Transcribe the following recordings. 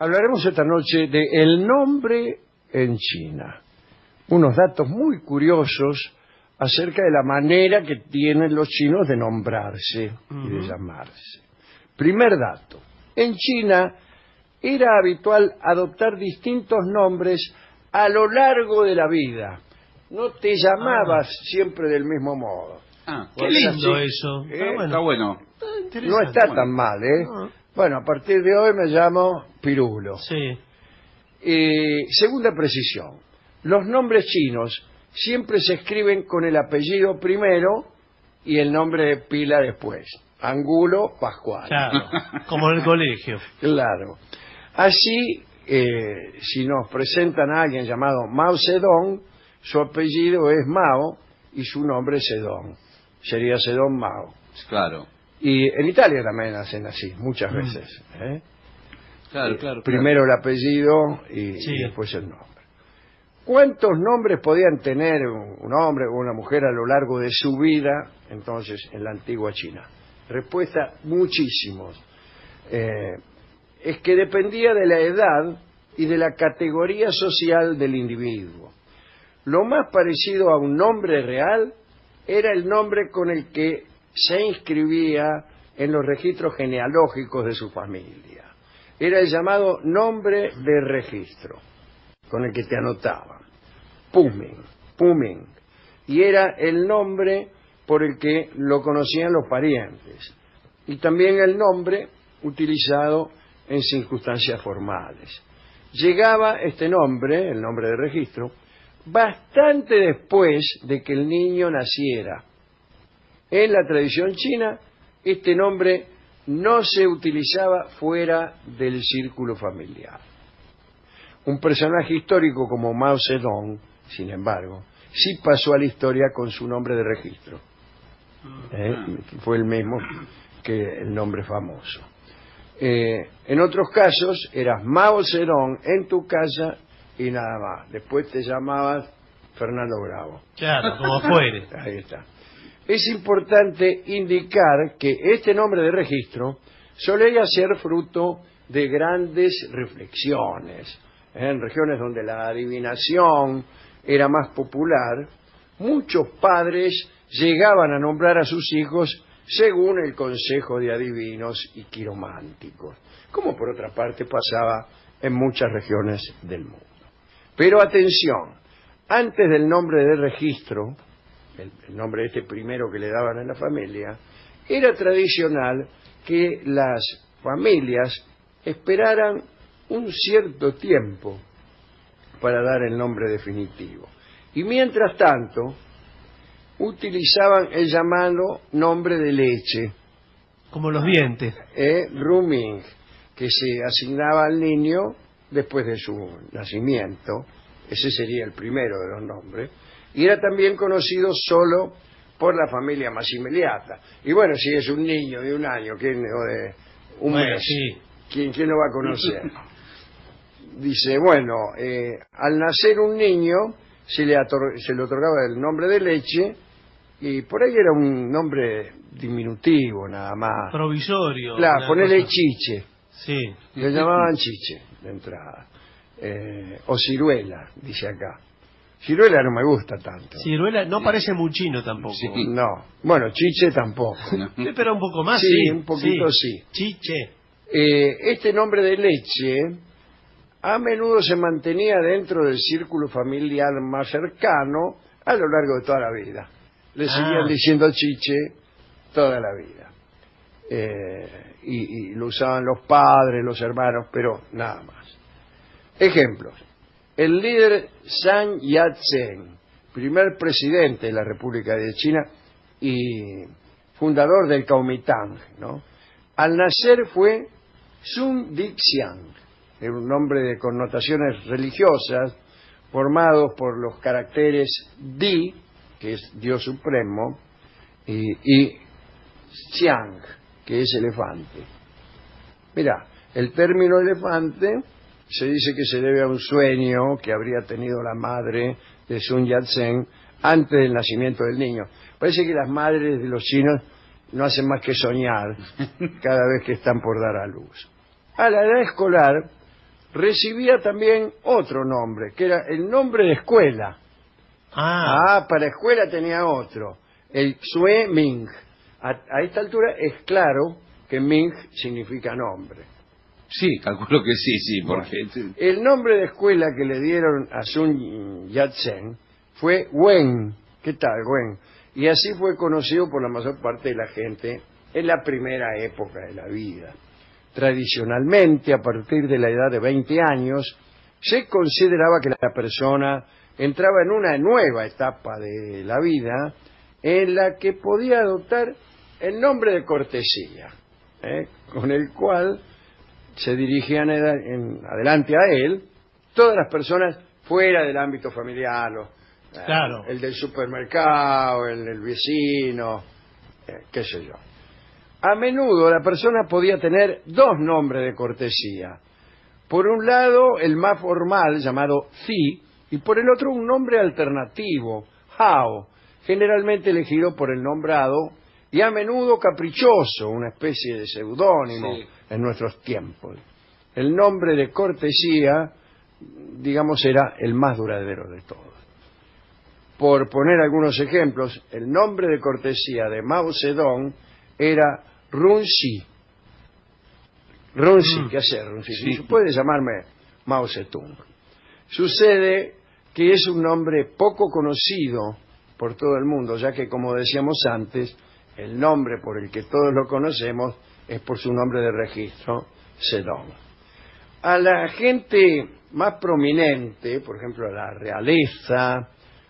Hablaremos esta noche de el nombre en China. Unos datos muy curiosos acerca de la manera que tienen los chinos de nombrarse y de llamarse. Primer dato. En China era habitual adoptar distintos nombres a lo largo de la vida. No te llamabas siempre del mismo modo. Qué lindo eso. Está bueno. No está tan mal, ¿eh? No. Bueno, a partir de hoy me llamo Pirulo. Sí. Segunda precisión. Los nombres chinos siempre se escriben con el apellido primero y el nombre de pila después. Angulo Pascual. Claro, como en el colegio. Claro. Así, si nos presentan a alguien llamado Mao Zedong, su apellido es Mao y su nombre es Zedong. Sería Zedong Mao. Claro. Y en Italia también hacen así, muchas veces. Claro. Primero el apellido y después el nombre. ¿Cuántos nombres podían tener un hombre o una mujer a lo largo de su vida, entonces, en la antigua China? Respuesta, muchísimos. Es que dependía de la edad y de la categoría social del individuo. Lo más parecido a un nombre real era el nombre con el que se inscribía en los registros genealógicos de su familia. Era el llamado nombre de registro, con el que te anotaban. Puming. Y era el nombre por el que lo conocían los parientes. Y también el nombre utilizado en circunstancias formales. Llegaba este nombre, el nombre de registro, bastante después de que el niño naciera. En la tradición china, este nombre no se utilizaba fuera del círculo familiar. Un personaje histórico como Mao Zedong, sin embargo, sí pasó a la historia con su nombre de registro. Fue el mismo que el nombre famoso. En otros casos, eras Mao Zedong en tu casa y nada más. Después te llamabas Fernando Bravo. Claro, como fuere. Ahí está. Es importante indicar que este nombre de registro solía ser fruto de grandes reflexiones. En regiones donde la adivinación era más popular, muchos padres llegaban a nombrar a sus hijos según el consejo de adivinos y quirománticos, como por otra parte pasaba en muchas regiones del mundo. Pero atención, antes del nombre de registro, el nombre este primero que le daban a la familia, era tradicional que las familias esperaran un cierto tiempo para dar el nombre definitivo. Y mientras tanto, utilizaban el llamado nombre de leche. Como los dientes. Ruming, que se asignaba al niño después de su nacimiento. Ese sería el primero de los nombres. Y era también conocido solo por la familia más inmediata. Y bueno, si es un niño de un año o de un mes, ¿quién lo va a conocer? Dice, bueno, al nacer un niño se le otorgaba el nombre de leche y por ahí era un nombre diminutivo nada más. Provisorio. Claro, ponele Chiche. Sí. Le llamaban Chiche de entrada. O Ciruela, dice acá. Ciruela no me gusta tanto. Ciruela no parece muy chino tampoco. Sí, no. Bueno, Chiche tampoco. Pero un poco más, sí. Un poquito sí. Chiche. Este nombre de leche a menudo se mantenía dentro del círculo familiar más cercano a lo largo de toda la vida. Le seguían diciendo Chiche toda la vida. Y lo usaban los padres, los hermanos, pero nada más. Ejemplos. El líder Sun Yat-sen, primer presidente de la República de China y fundador del Kuomintang, ¿no? Al nacer fue Sun Di-xiang, un nombre de connotaciones religiosas, formados por los caracteres Di, que es Dios Supremo, y Xiang, que es elefante. Mira, el término elefante se dice que se debe a un sueño que habría tenido la madre de Sun Yat-sen antes del nacimiento del niño. Parece que las madres de los chinos no hacen más que soñar cada vez que están por dar a luz. A la edad escolar, recibía también otro nombre, que era el nombre de escuela. Para escuela tenía otro, el Sue Ming. A esta altura es claro que Ming significa nombre. Sí, calculo que sí, porque... Bueno, el nombre de escuela que le dieron a Sun Yat-sen fue Wen. ¿Qué tal, Wen? Y así fue conocido por la mayor parte de la gente en la primera época de la vida. Tradicionalmente, a partir de la edad de 20 años, se consideraba que la persona entraba en una nueva etapa de la vida en la que podía adoptar el nombre de cortesía, con el cual se dirigían adelante a él todas las personas fuera del ámbito familiar, claro, el del supermercado, el del vecino, qué sé yo. A menudo la persona podía tener dos nombres de cortesía. Por un lado, el más formal, llamado Thi, y por el otro un nombre alternativo, Hao, generalmente elegido por el nombrado y a menudo caprichoso, una especie de seudónimo en nuestros tiempos. El nombre de cortesía, digamos, era el más duradero de todos. Por poner algunos ejemplos, el nombre de cortesía de Mao Zedong era Runxi. Runxi, ¿qué hace Runxi? Sí. Puede llamarme Mao Zedong. Sucede que es un nombre poco conocido por todo el mundo, ya que, como decíamos antes, el nombre por el que todos lo conocemos es por su nombre de registro, Zedong. A la gente más prominente, por ejemplo a la realeza,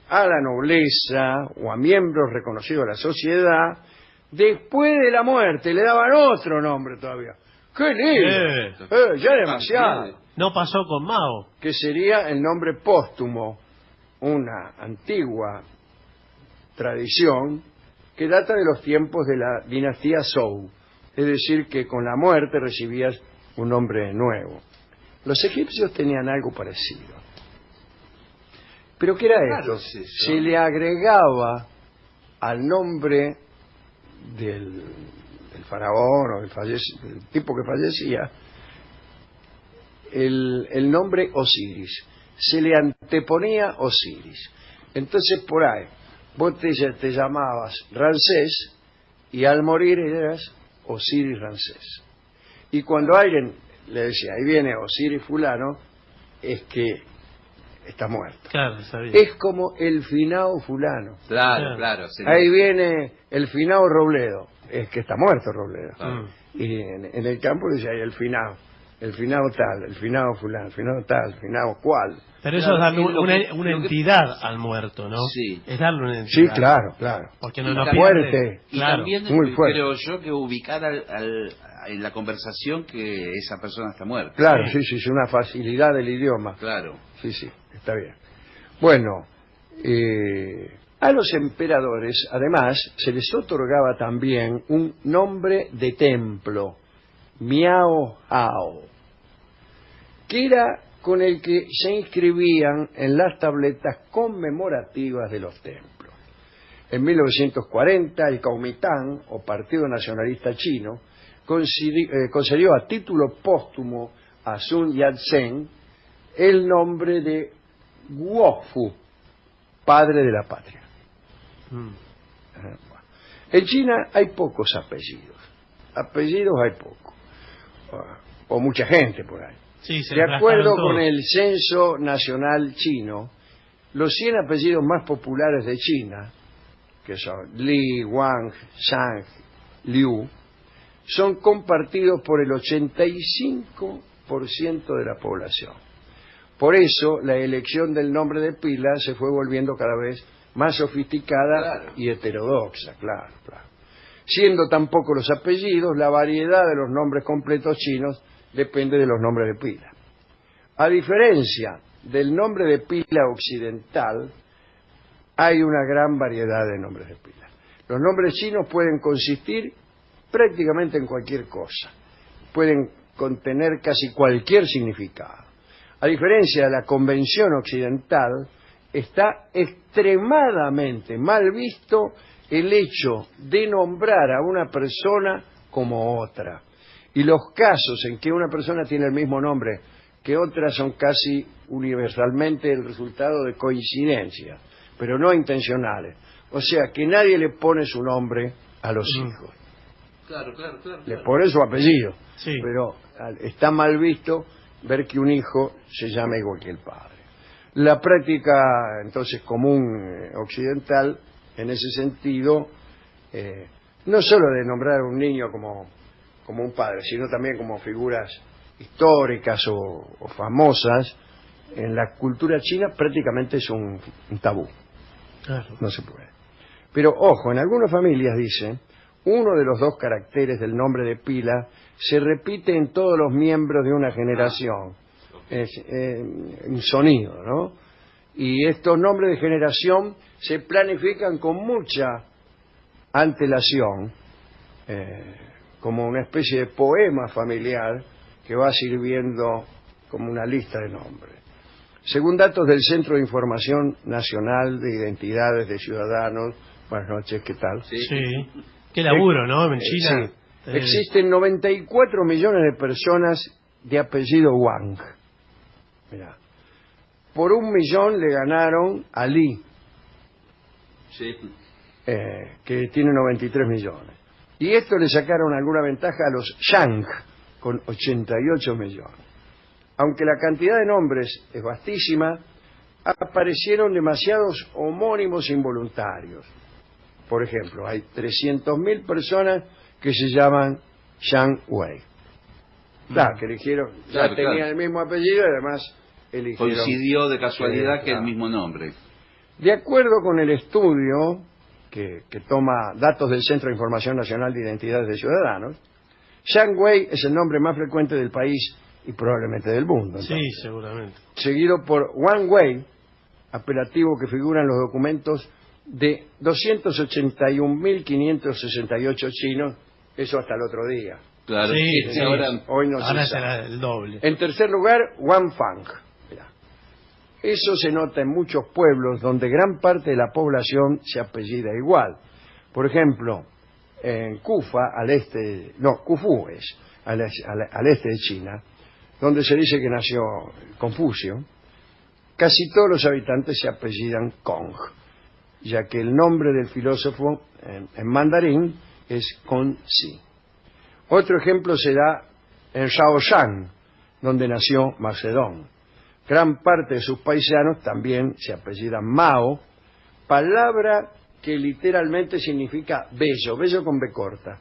a la nobleza o a miembros reconocidos de la sociedad, después de la muerte le daban otro nombre todavía. ¡Qué lindo! Ya demasiado. No pasó con Mao. Que sería el nombre póstumo, una antigua tradición que data de los tiempos de la dinastía Zhou. Es decir, que con la muerte recibías un nombre nuevo. Los egipcios tenían algo parecido. ¿Pero qué era esto? Se le agregaba al nombre del faraón o del tipo que fallecía el nombre Osiris. Se le anteponía Osiris. Entonces por ahí vos te llamabas Ramsés y al morir eras Osiris Ramsés. Y cuando alguien le decía, ahí viene Osiris fulano, es que está muerto. Claro, sabía. Es como el finao fulano. Claro. Ahí viene el finao Robledo, es que está muerto Robledo. Y en el campo decía, ahí el finao tal, el finao fulano, el finao tal, el finao cual. Pero eso es darle una entidad al muerto, ¿no? Sí. Es darle una entidad. Sí, claro. Porque no fuerte. Y claro, también muy fuerte. creo yo que ubicar en la conversación que esa persona está muerta. Claro, sí, es una facilidad del idioma. Claro. Sí, está bien. Bueno, a los emperadores, además, se les otorgaba también un nombre de templo, Miao Hao, que era con el que se inscribían en las tabletas conmemorativas de los templos. En 1940, el Kuomintang, o Partido Nacionalista Chino, concedió a título póstumo a Sun Yat-sen el nombre de Guofu, padre de la patria. En China hay pocos apellidos. Apellidos hay pocos. O mucha gente por ahí. Sí, de acuerdo con el Censo Nacional Chino, los 100 apellidos más populares de China, que son Li, Wang, Zhang, Liu, son compartidos por el 85% de la población. Por eso, la elección del nombre de pila se fue volviendo cada vez más sofisticada y heterodoxa, claro. Siendo tan pocos los apellidos, la variedad de los nombres completos chinos depende de los nombres de pila. A diferencia del nombre de pila occidental, hay una gran variedad de nombres de pila. Los nombres chinos pueden consistir prácticamente en cualquier cosa. Pueden contener casi cualquier significado. A diferencia de la convención occidental, está extremadamente mal visto el hecho de nombrar a una persona como otra. Y los casos en que una persona tiene el mismo nombre que otras son casi universalmente el resultado de coincidencias, pero no intencionales. O sea, que nadie le pone su nombre a los hijos. Claro. Le pone su apellido, Sí. pero está mal visto ver que un hijo se llama igual que el padre. La práctica, entonces, común occidental, en ese sentido, no solo de nombrar a un niño como un padre, sino también como figuras históricas o famosas, en la cultura china prácticamente es un tabú. Claro. No se puede. Pero, ojo, en algunas familias, dice, uno de los dos caracteres del nombre de pila se repite en todos los miembros de una generación. Es un sonido, ¿no? Y estos nombres de generación se planifican con mucha antelación, como una especie de poema familiar que va sirviendo como una lista de nombres. Según datos del Centro de Información Nacional de Identidades de Ciudadanos, buenas noches, ¿qué tal? Sí. Sí. Qué laburo, ¿no? En China. Sí. Existen 94 millones de personas de apellido Wang. Mirá. Por 1 millón le ganaron a Li, Sí. que tiene 93 millones. Y esto le sacaron alguna ventaja a los Yang, con 88 millones. Aunque la cantidad de nombres es vastísima, aparecieron demasiados homónimos involuntarios. Por ejemplo, hay 300.000 personas que se llaman Zhang Wei. Claro, que eligieron, ya Claro, tenían claro. el mismo apellido y además eligieron. Coincidió de casualidad que claro. el mismo nombre. De acuerdo con el estudio que toma datos del Centro de Información Nacional de Identidades de Ciudadanos, Zhang Wei es el nombre más frecuente del país y probablemente del mundo. Sí, Entonces. seguramente. Seguido por Wang Wei, apelativo que figura en los documentos de 281.568 chinos, eso hasta el otro día. Claro. Sí, Y sí. ahora Hoy no Ahora se sabe. será el doble. En tercer lugar, Wang Fang. Mirá. Eso se nota en muchos pueblos donde gran parte de la población se apellida igual. Por ejemplo, en Kufa, Kufú es, al este de China, donde se dice que nació Confucio, casi todos los habitantes se apellidan Kong, ya que el nombre del filósofo en mandarín es Conzi. Otro ejemplo se da en Shaoxan, donde nació Macedón. Gran parte de sus paisanos también se apellidan Mao, palabra que literalmente significa bello, bello con B corta.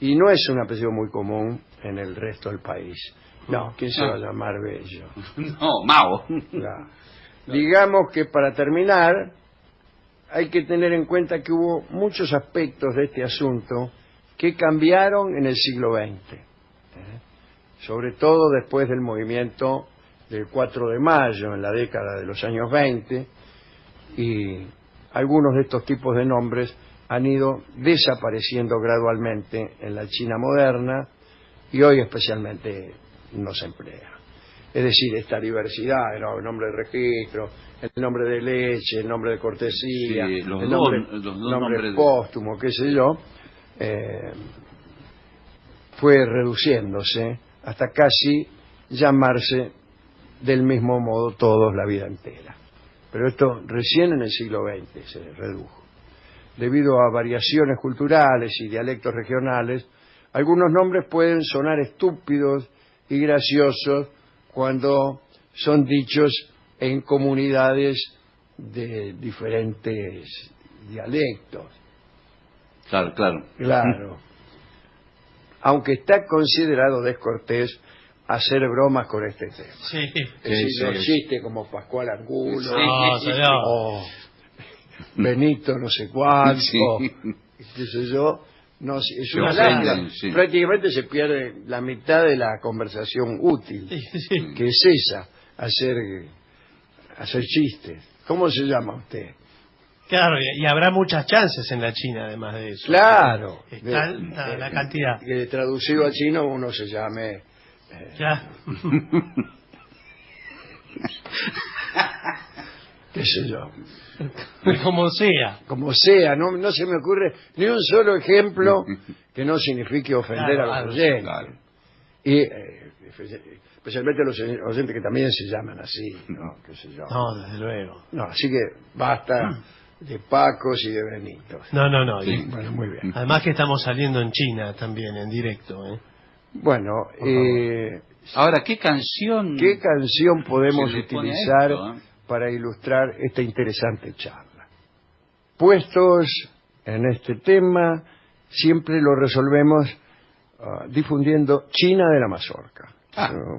Y no es un apellido muy común en el resto del país. No, ¿quién se va a llamar bello? No, Mao. Claro. Digamos que para terminar, hay que tener en cuenta que hubo muchos aspectos de este asunto que cambiaron en el siglo XX. Sobre todo después del movimiento del 4 de mayo, en la década de los años 20, y algunos de estos tipos de nombres han ido desapareciendo gradualmente en la China moderna y hoy especialmente no se emplea. Es decir, esta diversidad, el nombre de registro, el nombre de leche, el nombre de cortesía, Sí, los el dos nombre nombres de- póstumo, qué sé yo, fue reduciéndose hasta casi llamarse del mismo modo todos la vida entera. Pero esto recién en el siglo XX se redujo. Debido a variaciones culturales y dialectos regionales, algunos nombres pueden sonar estúpidos y graciosos cuando son dichos en comunidades de diferentes dialectos. Claro, claro. Claro. Aunque está considerado descortés hacer bromas con este tema. Sí. Es decir, Sí, los sí. chistes como Pascual Angulo, No, señor. o Benito no sé cuánto, Sí. qué sé yo, no, es Se una ofenden, lástima. sí. Prácticamente se pierde la mitad de la conversación útil, Sí, sí. que es esa, hacer chistes. ¿Cómo se llama usted? Claro, y habrá muchas chances en la China, además de eso. Claro. Está alta la cantidad. Que traducido al chino uno se llame... Ya. qué sé yo. Como sea. Como sea, no se me ocurre ni un solo ejemplo que no signifique ofender Claro, a los claro, oyentes. claro. Y especialmente los oyentes que también se llaman así, ¿no? ¿Qué sé yo? No, desde luego. No, así que basta de Pacos y de Benitos. No, no, no. Sí, bueno, muy bien. Además que estamos saliendo en China también, en directo, ¿eh? Bueno, Ahora, ¿qué canción podemos se le pone a utilizar esto, para ilustrar esta interesante charla? Puestos en este tema, siempre lo resolvemos difundiendo China de la Mazorca,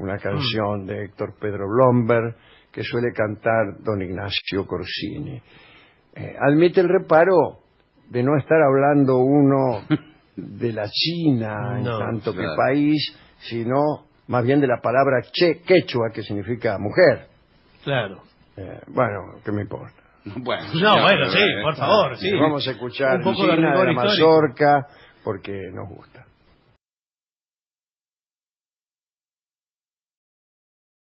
una canción de Héctor Pedro Blomberg que suele cantar don Ignacio Corsini. Admite el reparo de no estar hablando uno de la China en tanto que país, sino más bien de la palabra quechua, que significa mujer. Claro. Bueno, ¿qué me importa? Bueno, sí, por favor, sí. Vamos a escuchar un poco China de la rigor histórico. Mazorca porque nos gusta.